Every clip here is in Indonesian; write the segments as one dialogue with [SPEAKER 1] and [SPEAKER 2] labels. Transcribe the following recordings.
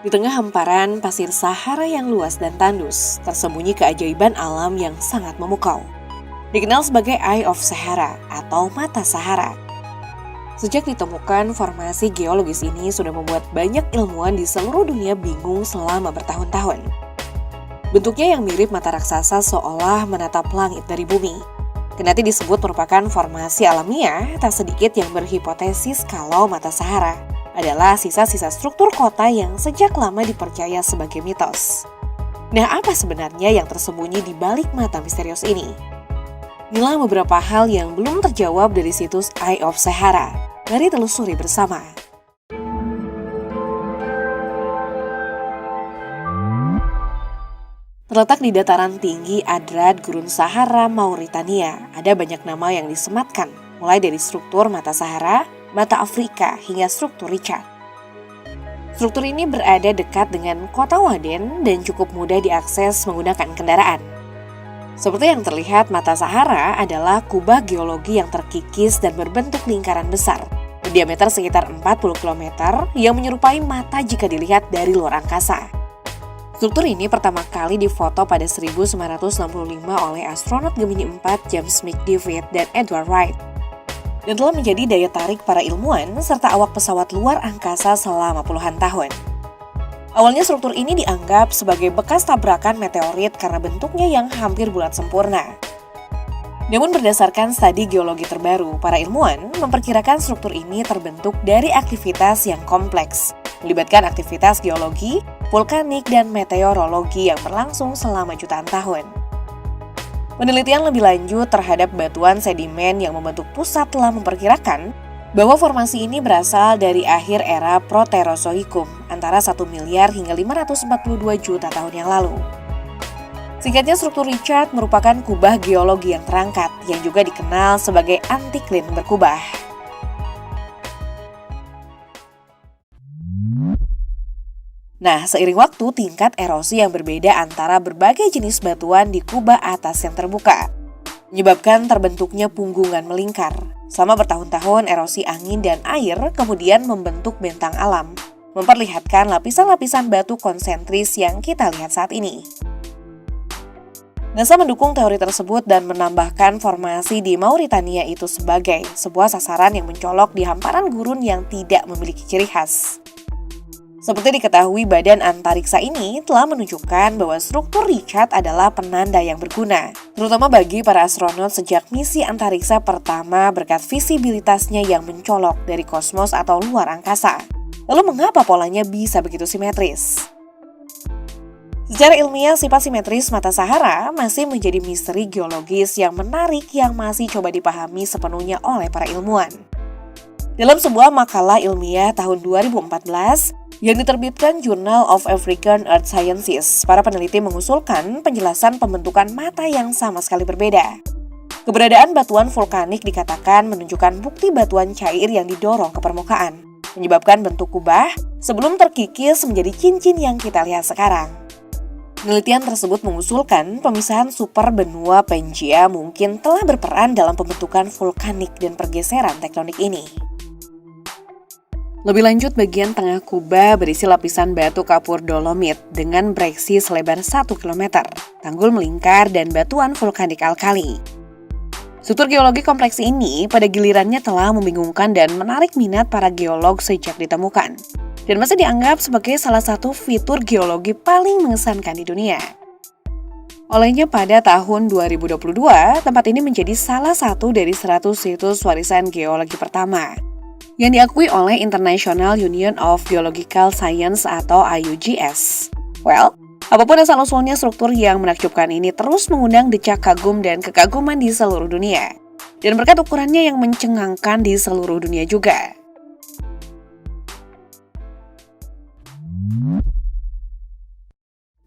[SPEAKER 1] Di tengah hamparan pasir Sahara yang luas dan tandus, tersembunyi keajaiban alam yang sangat memukau. Dikenal sebagai Eye of Sahara atau Mata Sahara. Sejak ditemukan, formasi geologis ini sudah membuat banyak ilmuwan di seluruh dunia bingung selama bertahun-tahun. Bentuknya yang mirip mata raksasa seolah menatap langit dari bumi. Kendati disebut merupakan formasi alamiah, tak sedikit yang berhipotesis kalau Mata Sahara adalah sisa-sisa struktur kota yang sejak lama dipercaya sebagai mitos. Nah, apa sebenarnya yang tersembunyi di balik mata misterius ini? Inilah beberapa hal yang belum terjawab dari situs Eye of Sahara. Mari telusuri bersama. Terletak di dataran tinggi Adrad Gurun Sahara, Mauritania, ada banyak nama yang disematkan, mulai dari struktur Mata Sahara, Mata Afrika, hingga struktur Richard. Struktur ini berada dekat dengan kota Waden dan cukup mudah diakses menggunakan kendaraan. Seperti yang terlihat, Mata Sahara adalah kubah geologi yang terkikis dan berbentuk lingkaran besar, berdiameter sekitar 40 km yang menyerupai mata jika dilihat dari luar angkasa. Struktur ini pertama kali difoto pada 1965 oleh astronot Gemini 4 James McDivitt dan Edward Wright, dan telah menjadi daya tarik para ilmuwan serta awak pesawat luar angkasa selama puluhan tahun. Awalnya struktur ini dianggap sebagai bekas tabrakan meteorit karena bentuknya yang hampir bulat sempurna. Namun berdasarkan studi geologi terbaru, para ilmuwan memperkirakan struktur ini terbentuk dari aktivitas yang kompleks, melibatkan aktivitas geologi, vulkanik, dan meteorologi yang berlangsung selama jutaan tahun. Penelitian lebih lanjut terhadap batuan sedimen yang membentuk pusat telah memperkirakan bahwa formasi ini berasal dari akhir era Proterozoikum antara 1 miliar hingga 542 juta tahun yang lalu. Singkatnya, struktur Richard merupakan kubah geologi yang terangkat yang juga dikenal sebagai antiklin berkubah. Nah, seiring waktu, tingkat erosi yang berbeda antara berbagai jenis batuan di kubah atas yang terbuka menyebabkan terbentuknya punggungan melingkar. Selama bertahun-tahun, erosi angin dan air kemudian membentuk bentang alam, memperlihatkan lapisan-lapisan batu konsentris yang kita lihat saat ini. NASA mendukung teori tersebut dan menambahkan formasi di Mauritania itu sebagai sebuah sasaran yang mencolok di hamparan gurun yang tidak memiliki ciri khas. Seperti diketahui, badan antariksa ini telah menunjukkan bahwa struktur Richard adalah penanda yang berguna, terutama bagi para astronot sejak misi antariksa pertama berkat visibilitasnya yang mencolok dari kosmos atau luar angkasa. Lalu mengapa polanya bisa begitu simetris? Secara ilmiah, sifat simetris Mata Sahara masih menjadi misteri geologis yang menarik yang masih coba dipahami sepenuhnya oleh para ilmuwan. Dalam sebuah makalah ilmiah tahun 2014, yang diterbitkan Journal of African Earth Sciences, para peneliti mengusulkan penjelasan pembentukan mata yang sama sekali berbeda. Keberadaan batuan vulkanik dikatakan menunjukkan bukti batuan cair yang didorong ke permukaan, menyebabkan bentuk kubah sebelum terkikis menjadi cincin yang kita lihat sekarang. Penelitian tersebut mengusulkan pemisahan super benua Pangaea mungkin telah berperan dalam pembentukan vulkanik dan pergeseran tektonik ini. Lebih lanjut, bagian tengah kubah berisi lapisan batu kapur dolomit dengan breksi selebar 1 km, tanggul melingkar, dan batuan vulkanik alkali. Struktur geologi kompleks ini pada gilirannya telah membingungkan dan menarik minat para geolog sejak ditemukan, dan masih dianggap sebagai salah satu fitur geologi paling mengesankan di dunia. Olehnya pada tahun 2022, tempat ini menjadi salah satu dari 100 situs warisan geologi pertama yang diakui oleh International Union of Geological Science atau IUGS. Well, apapun asal-usulnya, struktur yang menakjubkan ini terus mengundang decak kagum dan kekaguman di seluruh dunia. Dan berkat ukurannya yang mencengangkan di seluruh dunia juga.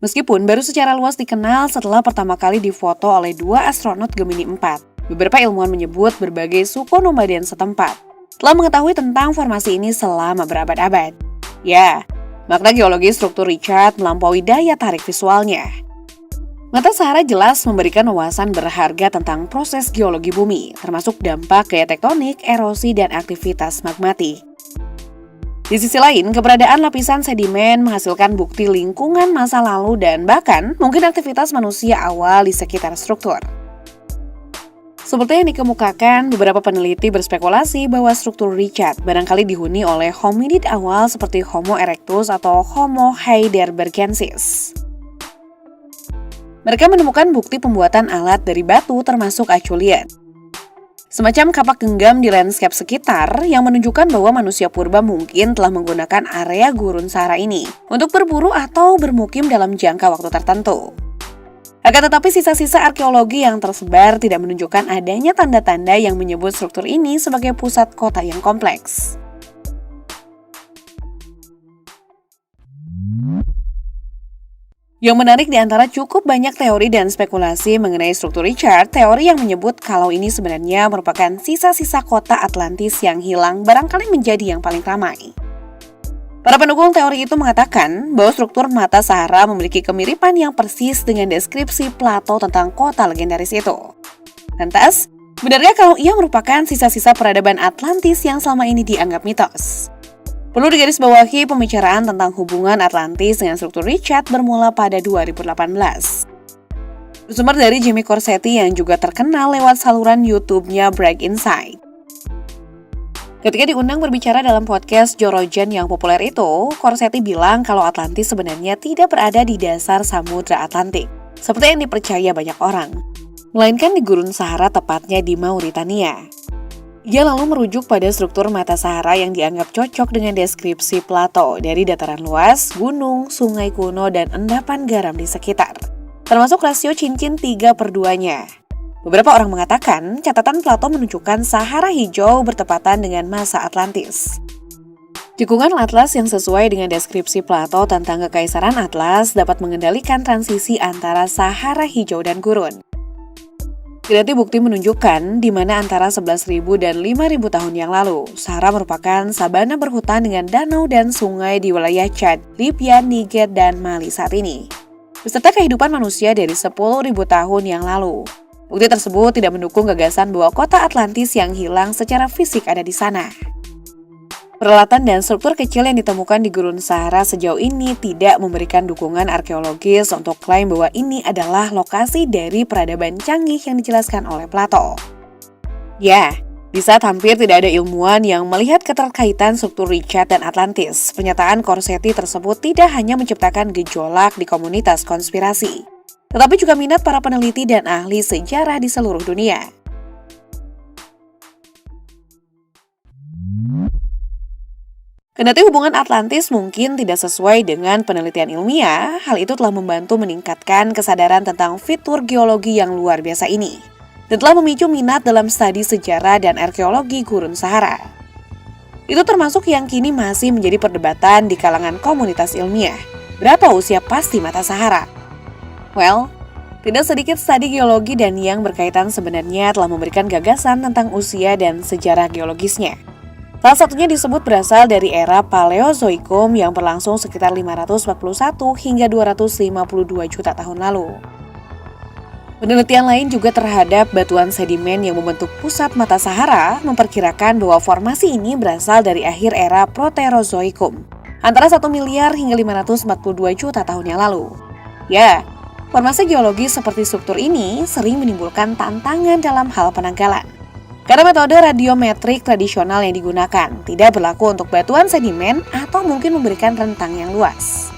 [SPEAKER 1] Meskipun baru secara luas dikenal setelah pertama kali difoto oleh 2 astronot Gemini 4, beberapa ilmuwan menyebut berbagai suku nomaden setempat telah mengetahui tentang formasi ini selama berabad-abad. Ya, makna geologi struktur Richard melampaui daya tarik visualnya. Mata Sahara jelas memberikan wawasan berharga tentang proses geologi bumi, termasuk dampak gaya tektonik, erosi, dan aktivitas magmatik. Di sisi lain, keberadaan lapisan sedimen menghasilkan bukti lingkungan masa lalu dan bahkan mungkin aktivitas manusia awal di sekitar struktur. Seperti yang dikemukakan, beberapa peneliti berspekulasi bahwa struktur Richard barangkali dihuni oleh hominid awal seperti Homo erectus atau Homo heidelbergensis. Mereka menemukan bukti pembuatan alat dari batu termasuk aculiat. Semacam kapak genggam di landscape sekitar yang menunjukkan bahwa manusia purba mungkin telah menggunakan area gurun Sahara ini untuk berburu atau bermukim dalam jangka waktu tertentu. Akan tetapi sisa-sisa arkeologi yang tersebar tidak menunjukkan adanya tanda-tanda yang menyebut struktur ini sebagai pusat kota yang kompleks. Yang menarik di antara cukup banyak teori dan spekulasi mengenai struktur Richard, teori yang menyebut kalau ini sebenarnya merupakan sisa-sisa kota Atlantis yang hilang barangkali menjadi yang paling ramai. Para pendukung teori itu mengatakan bahwa struktur mata Sahara memiliki kemiripan yang persis dengan deskripsi Plato tentang kota legendaris itu. Lantas, benarkah kalau ia merupakan sisa-sisa peradaban Atlantis yang selama ini dianggap mitos? Perlu digarisbawahi, pembicaraan tentang hubungan Atlantis dengan struktur Richard bermula pada 2018. Bersumber dari Jimmy Corsetti yang juga terkenal lewat saluran YouTube-nya Break Insight. Ketika diundang berbicara dalam podcast Joe Rogan yang populer itu, Corsetti bilang kalau Atlantis sebenarnya tidak berada di dasar Samudra Atlantik, seperti yang dipercaya banyak orang, melainkan di gurun Sahara, tepatnya di Mauritania. Ia lalu merujuk pada struktur mata Sahara yang dianggap cocok dengan deskripsi Plato dari dataran luas, gunung, sungai kuno, dan endapan garam di sekitar, termasuk rasio cincin 3/2-nya. Beberapa orang mengatakan catatan Plato menunjukkan Sahara hijau bertepatan dengan masa Atlantis. Tikungan atlas yang sesuai dengan deskripsi Plato tentang kekaisaran Atlas dapat mengendalikan transisi antara Sahara hijau dan gurun. Tidak bukti menunjukkan di mana antara 11.000 dan 5.000 tahun yang lalu, Sahara merupakan sabana berhutan dengan danau dan sungai di wilayah Chad, Libya, Niger, dan Mali saat ini, beserta kehidupan manusia dari 10.000 tahun yang lalu. Bukti tersebut tidak mendukung gagasan bahwa kota Atlantis yang hilang secara fisik ada di sana. Peralatan dan struktur kecil yang ditemukan di gurun Sahara sejauh ini tidak memberikan dukungan arkeologis untuk klaim bahwa ini adalah lokasi dari peradaban canggih yang dijelaskan oleh Plato. Ya, di saat hampir tidak ada ilmuwan yang melihat keterkaitan struktur Richard dan Atlantis, pernyataan Corsetti tersebut tidak hanya menciptakan gejolak di komunitas konspirasi, tetapi juga minat para peneliti dan ahli sejarah di seluruh dunia. Kendati hubungan Atlantis mungkin tidak sesuai dengan penelitian ilmiah, hal itu telah membantu meningkatkan kesadaran tentang fitur geologi yang luar biasa ini, dan telah memicu minat dalam studi sejarah dan arkeologi gurun Sahara. Itu termasuk yang kini masih menjadi perdebatan di kalangan komunitas ilmiah. Berapa usia pasti mata Sahara? Well, tidak sedikit studi geologi dan yang berkaitan sebenarnya telah memberikan gagasan tentang usia dan sejarah geologisnya. Salah satunya disebut berasal dari era Paleozoikum yang berlangsung sekitar 541 hingga 252 juta tahun lalu. Penelitian lain juga terhadap batuan sedimen yang membentuk pusat mata Sahara memperkirakan bahwa formasi ini berasal dari akhir era Proterozoikum, antara 1 miliar hingga 542 juta tahun yang lalu. Ya, formasi geologis seperti struktur ini sering menimbulkan tantangan dalam hal penanggalan. Karena metode radiometrik tradisional yang digunakan tidak berlaku untuk batuan sedimen atau mungkin memberikan rentang yang luas.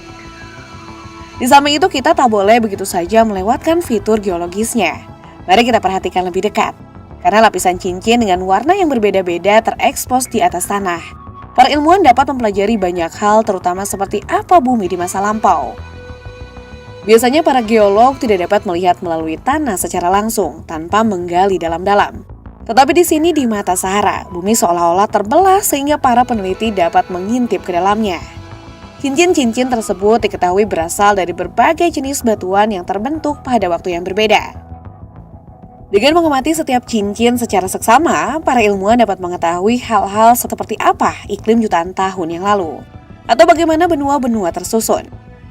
[SPEAKER 1] Di samping itu kita tak boleh begitu saja melewatkan fitur geologisnya. Mari kita perhatikan lebih dekat. Karena lapisan cincin dengan warna yang berbeda-beda terekspos di atas tanah. Para ilmuwan dapat mempelajari banyak hal terutama seperti apa bumi di masa lampau. Biasanya para geolog tidak dapat melihat melalui tanah secara langsung tanpa menggali dalam-dalam. Tetapi di sini di mata Sahara, bumi seolah-olah terbelah sehingga para peneliti dapat mengintip ke dalamnya. Cincin-cincin tersebut diketahui berasal dari berbagai jenis batuan yang terbentuk pada waktu yang berbeda. Dengan mengamati setiap cincin secara seksama, para ilmuwan dapat mengetahui hal-hal seperti apa iklim jutaan tahun yang lalu, atau bagaimana benua-benua tersusun.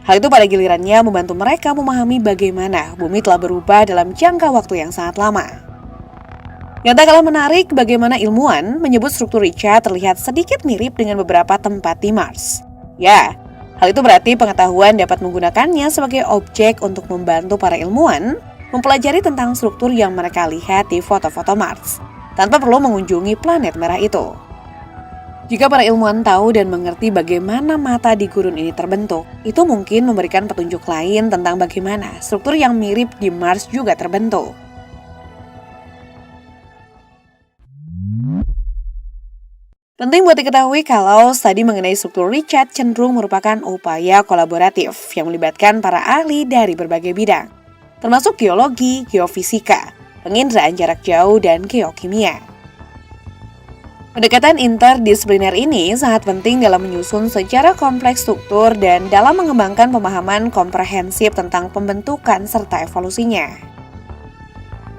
[SPEAKER 1] Hal itu pada gilirannya membantu mereka memahami bagaimana bumi telah berubah dalam jangka waktu yang sangat lama. Yang tak kalah menarik, bagaimana ilmuwan menyebut struktur Richard terlihat sedikit mirip dengan beberapa tempat di Mars. Ya, hal itu berarti pengetahuan dapat menggunakannya sebagai objek untuk membantu para ilmuwan mempelajari tentang struktur yang mereka lihat di foto-foto Mars, tanpa perlu mengunjungi planet merah itu. Jika para ilmuwan tahu dan mengerti bagaimana mata di gurun ini terbentuk, itu mungkin memberikan petunjuk lain tentang bagaimana struktur yang mirip di Mars juga terbentuk. Penting buat diketahui kalau studi mengenai struktur Richard cenderung merupakan upaya kolaboratif yang melibatkan para ahli dari berbagai bidang, termasuk geologi, geofisika, penginderaan jarak jauh, dan geokimia. Pendekatan interdisipliner ini sangat penting dalam menyusun secara kompleks struktur dan dalam mengembangkan pemahaman komprehensif tentang pembentukan serta evolusinya.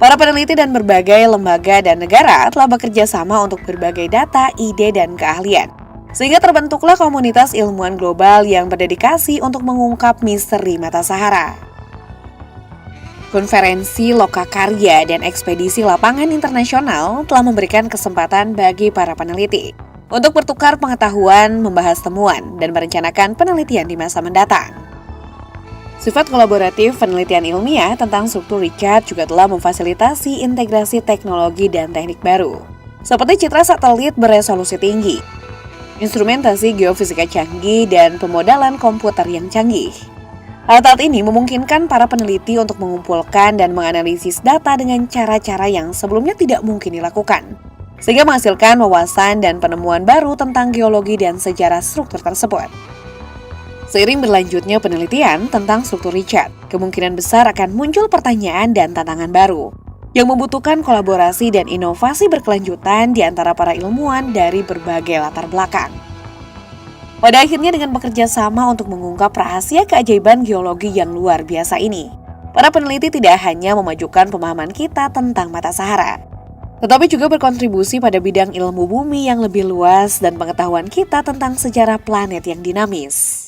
[SPEAKER 1] Para peneliti dan berbagai lembaga dan negara telah bekerja sama untuk berbagai data, ide, dan keahlian. Sehingga terbentuklah komunitas ilmuwan global yang berdedikasi untuk mengungkap misteri mata Sahara. Konferensi lokakarya dan ekspedisi lapangan internasional telah memberikan kesempatan bagi para peneliti untuk bertukar pengetahuan, membahas temuan, dan merencanakan penelitian di masa mendatang. Sifat kolaboratif penelitian ilmiah tentang struktur Richard juga telah memfasilitasi integrasi teknologi dan teknik baru, seperti citra satelit beresolusi tinggi, instrumentasi geofisika canggih, dan pemodalan komputer yang canggih. Alat-alat ini memungkinkan para peneliti untuk mengumpulkan dan menganalisis data dengan cara-cara yang sebelumnya tidak mungkin dilakukan, sehingga menghasilkan wawasan dan penemuan baru tentang geologi dan sejarah struktur tersebut. Seiring berlanjutnya penelitian tentang struktur Richard, kemungkinan besar akan muncul pertanyaan dan tantangan baru yang membutuhkan kolaborasi dan inovasi berkelanjutan di antara para ilmuwan dari berbagai latar belakang. Pada akhirnya dengan bekerja sama untuk mengungkap rahasia keajaiban geologi yang luar biasa ini, para peneliti tidak hanya memajukan pemahaman kita tentang mata Sahara, tetapi juga berkontribusi pada bidang ilmu bumi yang lebih luas dan pengetahuan kita tentang sejarah planet yang dinamis.